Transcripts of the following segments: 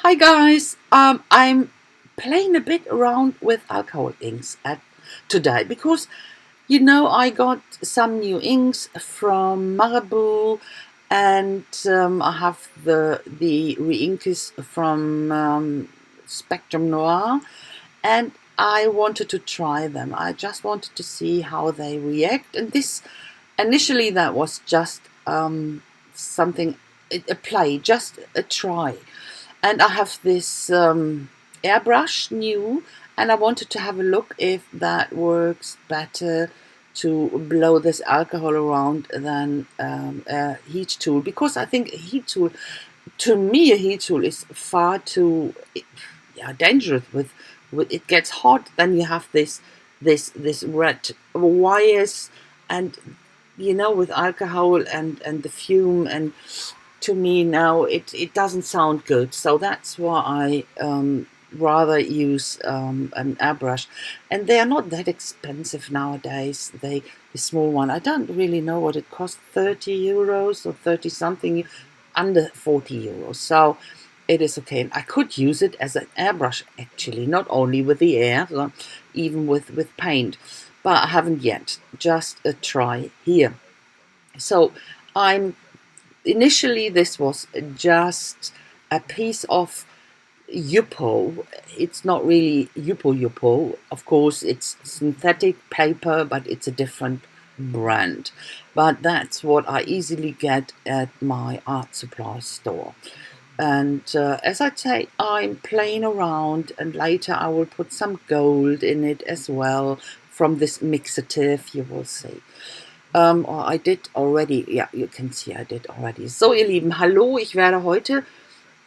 Hi guys, I'm playing a bit around with alcohol inks today because I got some new inks from Marabu, and I have the re-inks from Spectrum Noir, and I wanted to try them. I just wanted to see how they react, and this initially that was just something a play, just a try. And I have this airbrush new, and I wanted to have a look if that works better to blow this alcohol around than a heat tool, because I think a heat tool, to me, a heat tool is far too dangerous. With it gets hot, then you have this red wires, and with alcohol and the fume, and to me now it doesn't sound good. So that's why I rather use an airbrush, and they are not that expensive nowadays. The small one, I don't really know what it costs, 30 euros or 30 something, under 40 euros. So it is okay. And I could use it as an airbrush, actually, not only with the air, so even with paint, but I haven't yet. Just a try here. So I'm initially, this was just a piece of Yupo. It's not really Yupo. Of course, it's synthetic paper, but it's a different brand. But that's what I easily get at my art supply store. And as I say, I'm playing around, and later I will put some gold in it as well from this mixative, you will see. Or I did already. Yeah, you can see I did already. So, ihr Lieben, hallo, ich werde heute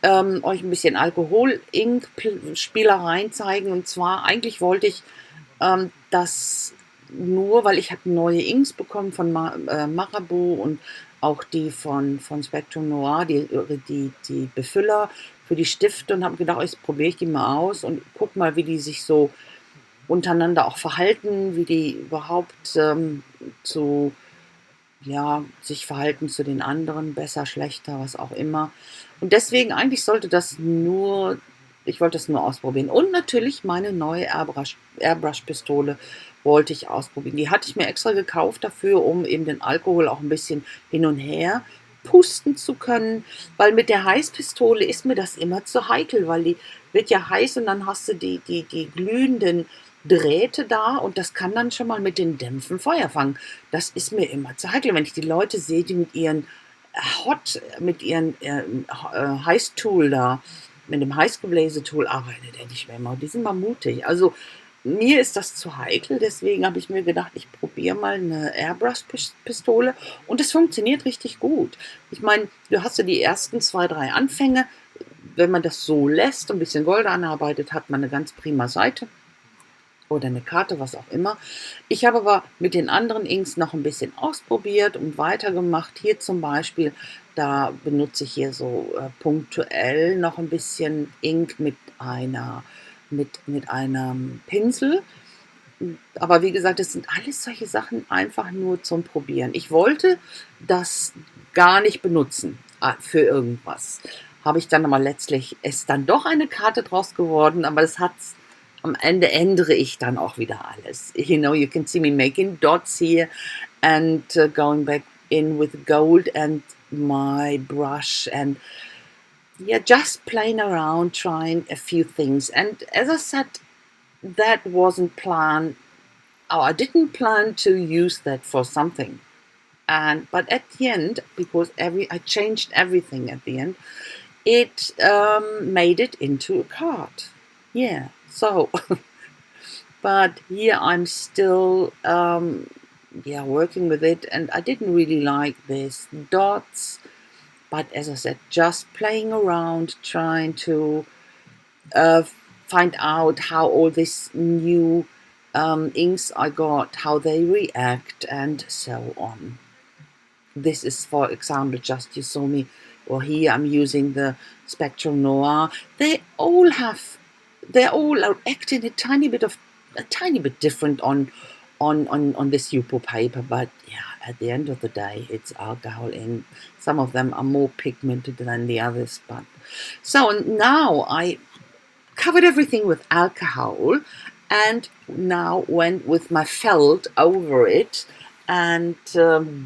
euch ein bisschen Alkohol-Ink-Spielereien zeigen. Und zwar, eigentlich wollte ich das nur, weil ich habe neue Inks bekommen von Marabu und auch die von Spectrum Noir, die Befüller für die Stifte, und habe gedacht, jetzt probiere ich die mal aus und guck mal, wie die sich so untereinander auch verhalten, wie die überhaupt sich verhalten zu den anderen, besser, schlechter, was auch immer. Und deswegen eigentlich ich wollte das nur ausprobieren. Und natürlich meine neue Airbrush-Pistole wollte ich ausprobieren. Die hatte ich mir extra gekauft dafür, um eben den Alkohol auch ein bisschen hin und her pusten zu können, weil mit der Heißpistole ist mir das immer zu heikel, weil die wird ja heiß und dann hast du die glühenden Drähte da, und das kann dann schon mal mit den Dämpfen Feuer fangen. Das ist mir immer zu heikel, wenn ich die Leute sehe, die mit ihren Heißtool da, mit dem Heißgebläse-Tool arbeiten, denke ich mir immer, die sind mal mutig. Also mir ist das zu heikel, deswegen habe ich mir gedacht, ich probiere mal eine Airbrush-Pistole, und es funktioniert richtig gut. Ich meine, du hast ja die ersten 2, 3 Anfänge. Wenn man das so lässt, ein bisschen Gold anarbeitet, hat man eine ganz prima Seite oder eine Karte, was auch immer. Ich habe aber mit den anderen Inks noch ein bisschen ausprobiert und weitergemacht. Hier zum Beispiel, da benutze ich hier so punktuell noch ein bisschen Ink mit einem Pinsel. Aber wie gesagt, das sind alles solche Sachen einfach nur zum Probieren. Ich wollte das gar nicht benutzen für irgendwas. Habe ich dann aber letztlich, ist dann doch eine Karte draus geworden, aber am Ende ändere ich dann auch wieder alles. You can see me making dots here and going back in with gold and my brush, and just playing around, trying a few things. And as I said, that wasn't planned. Oh, I didn't plan to use that for something. But at the end, because I changed everything at the end, it made it into a card. Yeah. So, but here I'm still, working with it, and I didn't really like these dots. But as I said, just playing around, trying to find out how all these new inks I got, how they react, and so on. This is, for example, just you saw me, or here I'm using the Spectrum Noir. They're all acting a tiny bit different on on this Yupo paper, but yeah, at the end of the day, it's alcohol ink. Some of them are more pigmented than the others, but so now I covered everything with alcohol and now went with my felt over it and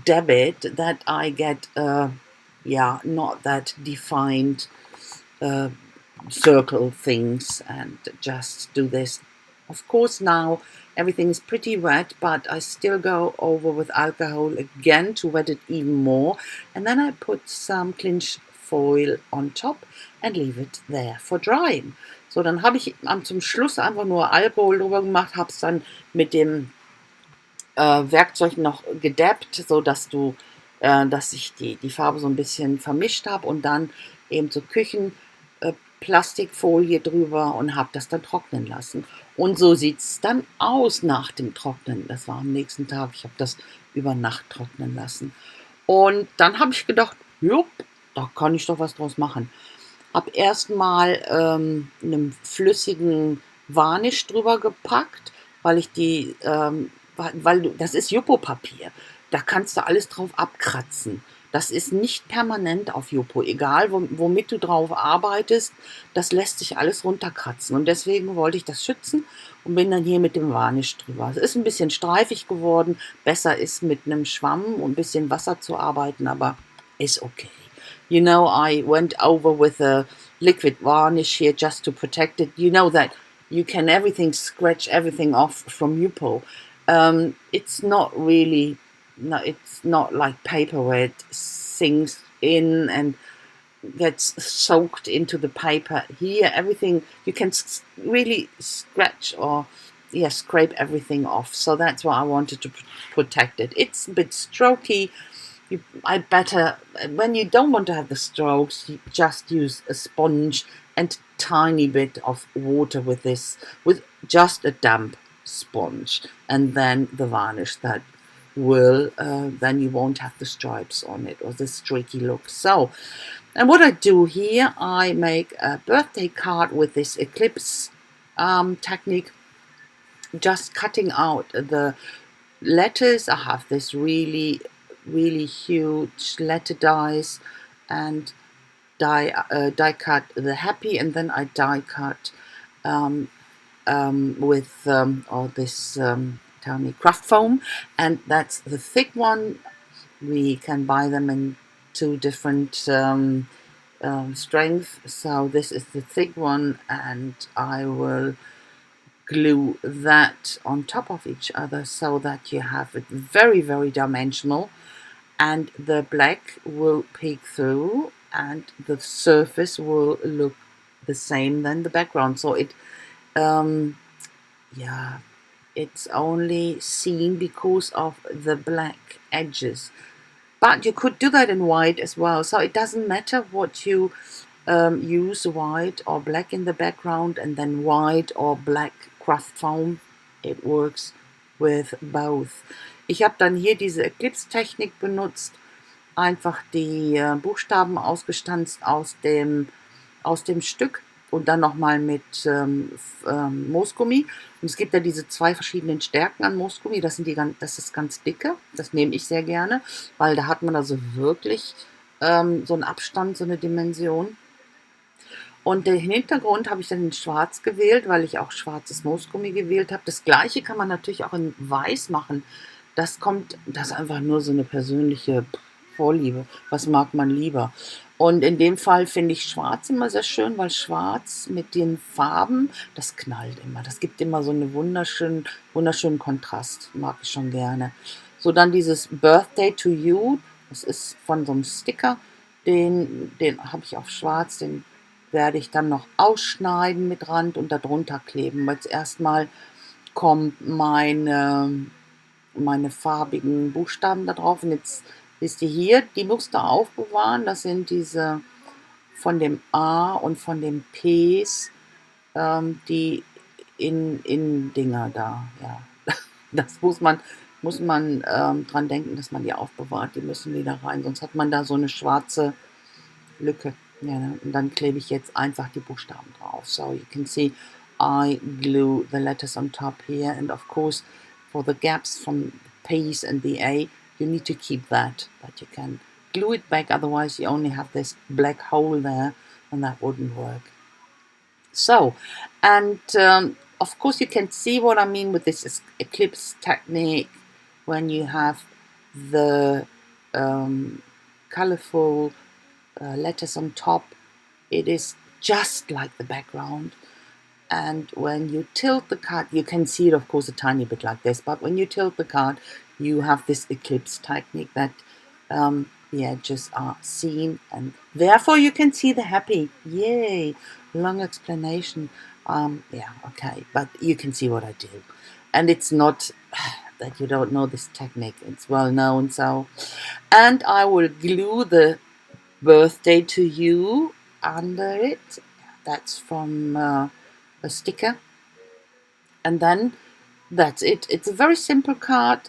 dab it that I get not that defined uh, circle things and just do this. Of course now everything is pretty wet, but I still go over with alcohol again to wet it even more, and then I put some clinch foil on top and leave it there for drying. So, dann habe ich zum Schluss einfach nur Alkohol drüber gemacht, habe es dann mit dem Werkzeug noch gedappt, so dass dass ich die Farbe so ein bisschen vermischt habe und dann eben so Küchenplastikfolie drüber und habe das dann trocknen lassen. Und so sieht es dann aus nach dem Trocknen. Das war am nächsten Tag. Ich habe das über Nacht trocknen lassen. Und dann habe ich gedacht, jupp, da kann ich doch was draus machen. Habe erstmal einen flüssigen Varnish drüber gepackt, weil ich das ist Yupo-Papier. Da kannst du alles drauf abkratzen. Das ist nicht permanent auf Yupo. Egal, womit du drauf arbeitest, das lässt sich alles runterkratzen. Und deswegen wollte ich das schützen und bin dann hier mit dem Varnish drüber. Es ist ein bisschen streifig geworden. Besser ist mit einem Schwamm und ein bisschen Wasser zu arbeiten, aber ist okay. You know, I went over with a liquid varnish here just to protect it. You know that you can scratch everything off from Yupo. It's not really, no, it's not like paper where it sinks in and gets soaked into the paper. Here, everything, you can really scratch or scrape everything off. So that's why I wanted to protect it. It's a bit strokey. I better, when you don't want to have the strokes, you just use a sponge and tiny bit of water with just a damp sponge, and then the varnish that will, then you won't have the stripes on it or the streaky look. So, and what I do here, I make a birthday card with this eclipse technique, just cutting out the letters. I have this really huge letter dies and die cut the happy, and then I die cut with all this tiny craft foam, and that's the thick one. We can buy them in two different strengths. So this is the thick one, and I will glue that on top of each other so that you have it very dimensional, and the black will peek through and the surface will look the same than the background. So it's only seen because of the black edges. But you could do that in white as well. So it doesn't matter what you use, white or black in the background and then white or black craft foam. It works with both. Ich habe dann hier diese Eclipse-Technik benutzt, einfach die Buchstaben ausgestanzt aus dem Stück und dann nochmal mit Moosgummi. Und es gibt ja diese zwei verschiedenen Stärken an Moosgummi. Das ist ganz dicke. Das nehme ich sehr gerne, weil da hat man also wirklich so einen Abstand, so eine Dimension. Und den Hintergrund habe ich dann in schwarz gewählt, weil ich auch schwarzes Moosgummi gewählt habe. Das gleiche kann man natürlich auch in weiß machen. Das ist einfach nur so eine persönliche Vorliebe. Was mag man lieber? Und in dem Fall finde ich schwarz immer sehr schön, weil schwarz mit den Farben, das knallt immer. Das gibt immer so einen wunderschönen Kontrast. Mag ich schon gerne. So, dann dieses Birthday to You. Das ist von so einem Sticker. Den habe ich auf schwarz. Den werde ich dann noch ausschneiden mit Rand und darunter kleben. Jetzt erstmal kommen meine farbigen Buchstaben da drauf. Und jetzt wisst ihr hier, die Muster aufbewahren. Das sind diese von dem A und von den Ps, die in Dinger da. Ja, das muss man dran denken, dass man die aufbewahrt. Die müssen wieder rein, sonst hat man da so eine schwarze Lücke. Ja, und dann klebe ich jetzt einfach die Buchstaben drauf. So you can see I glue the letters on top here, and of course for the gaps from the P's and the A, you need to keep that, but you can glue it back, otherwise you only have this black hole there, and that wouldn't work. So, and of course you can see what I mean with this eclipse technique when you have the colorful letters on top. It is just like the background, and when you tilt the card, you can see it of course a tiny bit like this, but when you tilt the card you have this eclipse technique that the edges are seen, and therefore you can see the happy. Yay, long explanation. Yeah, okay, but you can see what I do, and it's not that you don't know this technique, it's well known. So, and I will glue the birthday to you under it. That's from a sticker, and then that's it. It's a very simple card,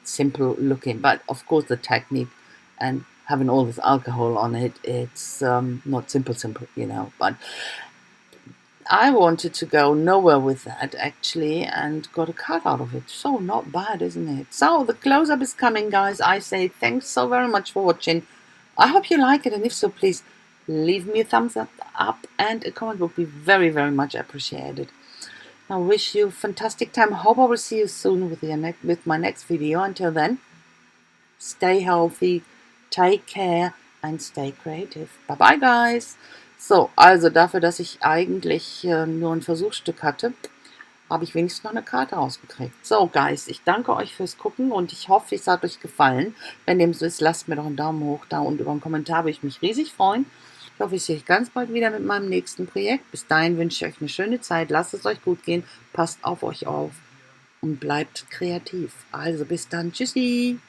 simple looking, but of course the technique and having all this alcohol on it, it's not simple, you know. But I wanted to go nowhere with that actually, and got a card out of it. So not bad, isn't it? So the close-up is coming, guys. I say thanks so very much for watching. I hope you like it, and if so, please leave me a thumbs up and a comment would be very, very much appreciated. I wish you a fantastic time. Hope I will see you soon with my next video. Until then, stay healthy, take care and stay creative. Bye bye, guys. So, also dafür, dass ich eigentlich nur ein Versuchsstück hatte, habe ich wenigstens noch eine Karte rausgekriegt. So, Guys, ich danke euch fürs Gucken und ich hoffe, es hat euch gefallen. Wenn dem so ist, lasst mir doch einen Daumen hoch da und über einen Kommentar würde ich mich riesig freuen. Ich hoffe, ich sehe euch ganz bald wieder mit meinem nächsten Projekt. Bis dahin wünsche ich euch eine schöne Zeit. Lasst es euch gut gehen. Passt auf euch auf und bleibt kreativ. Also bis dann. Tschüssi.